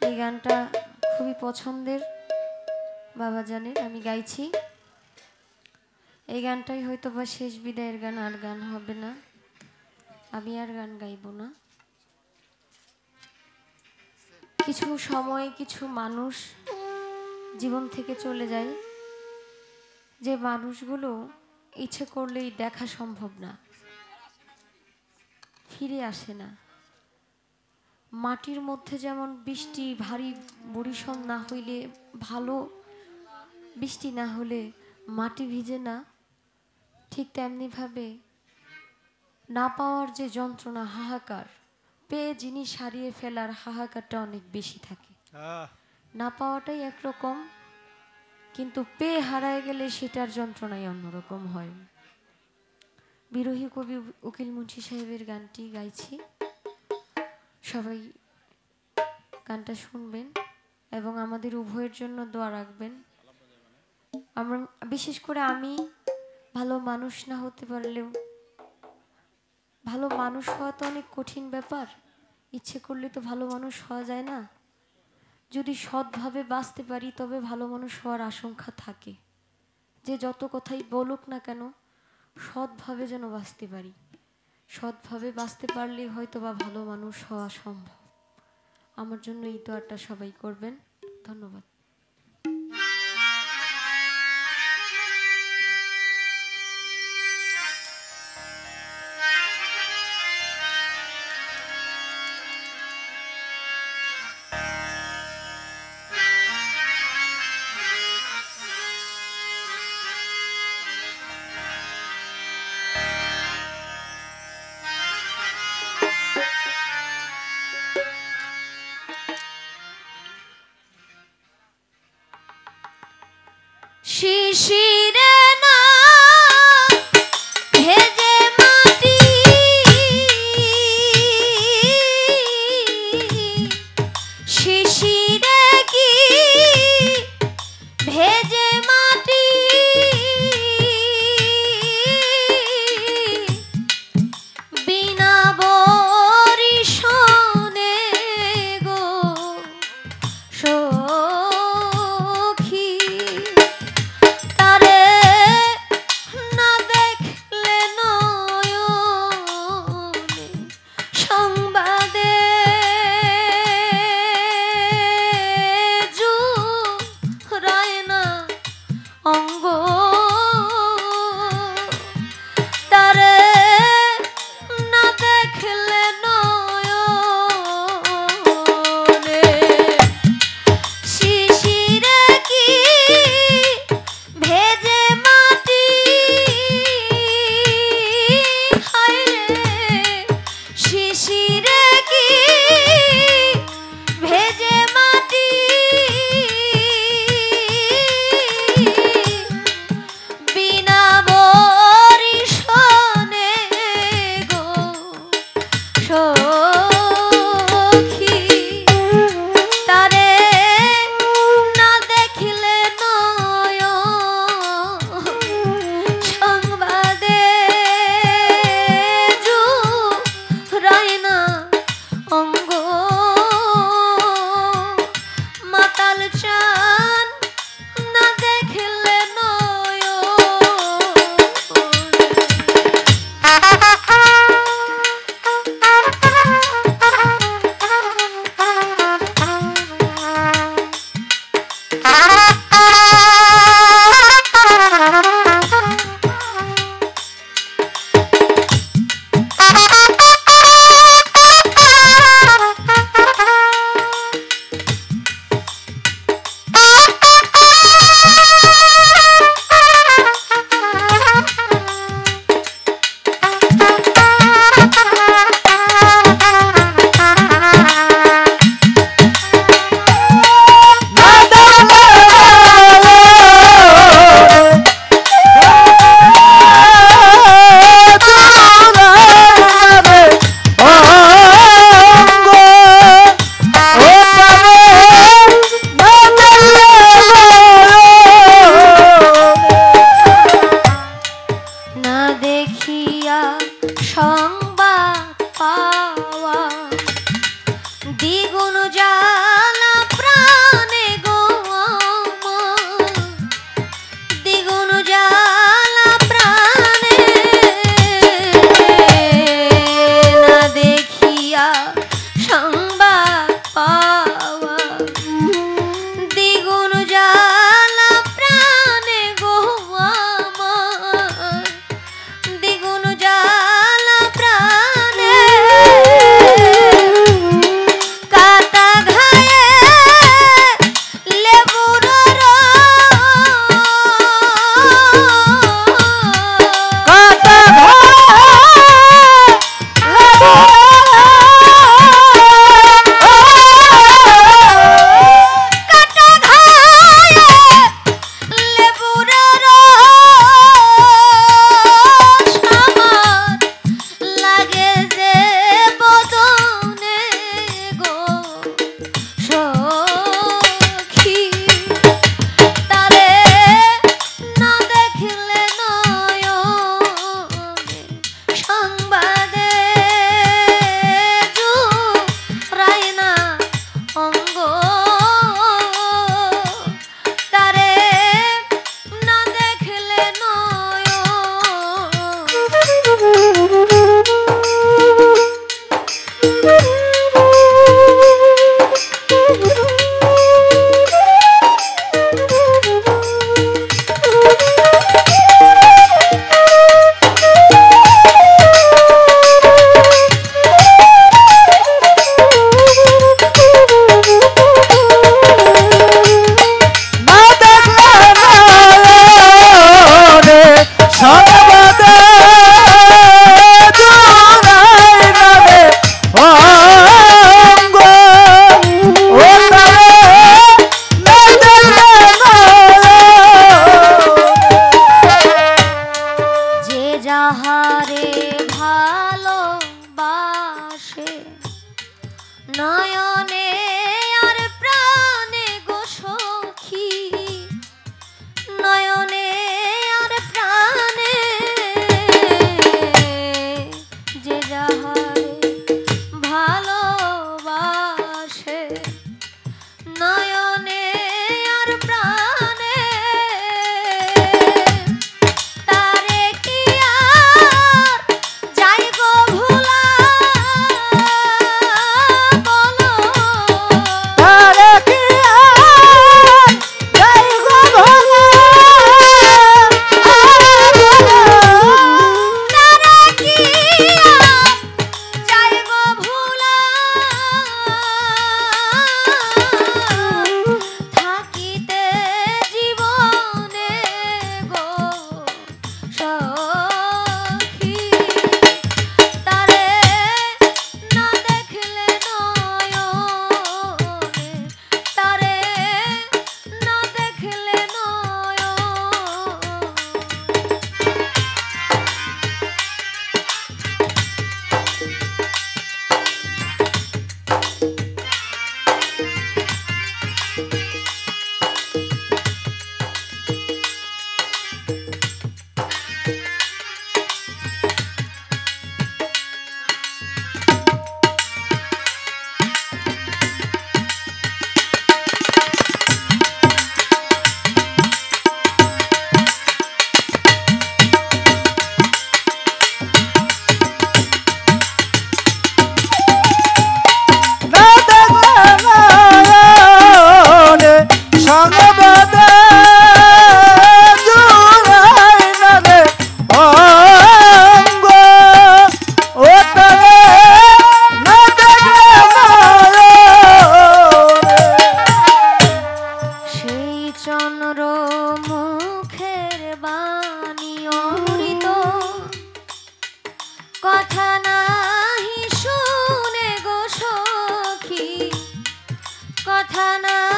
এই গানটা খুবই পছন্দের বাবা জানেন, আমি গাইছি। এই গানটাই হয়তো বা শেষ বিদায়ের গান, আর গান হবে না, আমি আর গান গাইব না। কিছু সময় কিছু মানুষ জীবন থেকে চলে যায়, যে মানুষগুলো ইচ্ছে করলেই দেখা সম্ভব না, ফিরে আসে না। মাটির মধ্যে যেমন বৃষ্টি ভারী বরিশন না হইলে, ভালো বৃষ্টি না হলে মাটি ভিজে না, ঠিক তেমনিভাবে না পাওয়ার যে যন্ত্রণা, হাহাকার, পেয়ে জিনিস হারিয়ে ফেলার হাহাকারটা অনেক বেশি থাকে। না পাওয়াটাই একরকম, কিন্তু পেয়ে হারায় গেলে সেটার যন্ত্রণাই অন্যরকম হয়। বিরোহী কবি উকিল মুন্সি সাহেবের গানটি গাইছি, সবাই গানটা শুনবেন এবং আমাদের উভয়ের জন্য দোয়া রাখবেন। আমরা বিশেষ করে আমি ভালো মানুষ না হতে পারলেও, ভালো মানুষ হওয়া তো অনেক কঠিন ব্যাপার, ইচ্ছে করলে তো ভালো মানুষ হওয়া যায় না। যদি সৎভাবে বাঁচতে পারি তবে ভালো মানুষ হওয়ার আশঙ্কা থাকে, যে যত কথাই বলুক না কেন সৎভাবে যেন বাঁচতে পারি। সৎভাবে বাঁচতে পারলে হয়তো বা ভালো মানুষ হওয়া সম্ভব। আমার জন্য এই দোয়াটা সবাই করবেন। ধন্যবাদ। শিশিরে না ভেজে মাটি, শিশিরে কি ভেজে মাটি, বিনা বরিশনে গো সখী, তারে মাথা না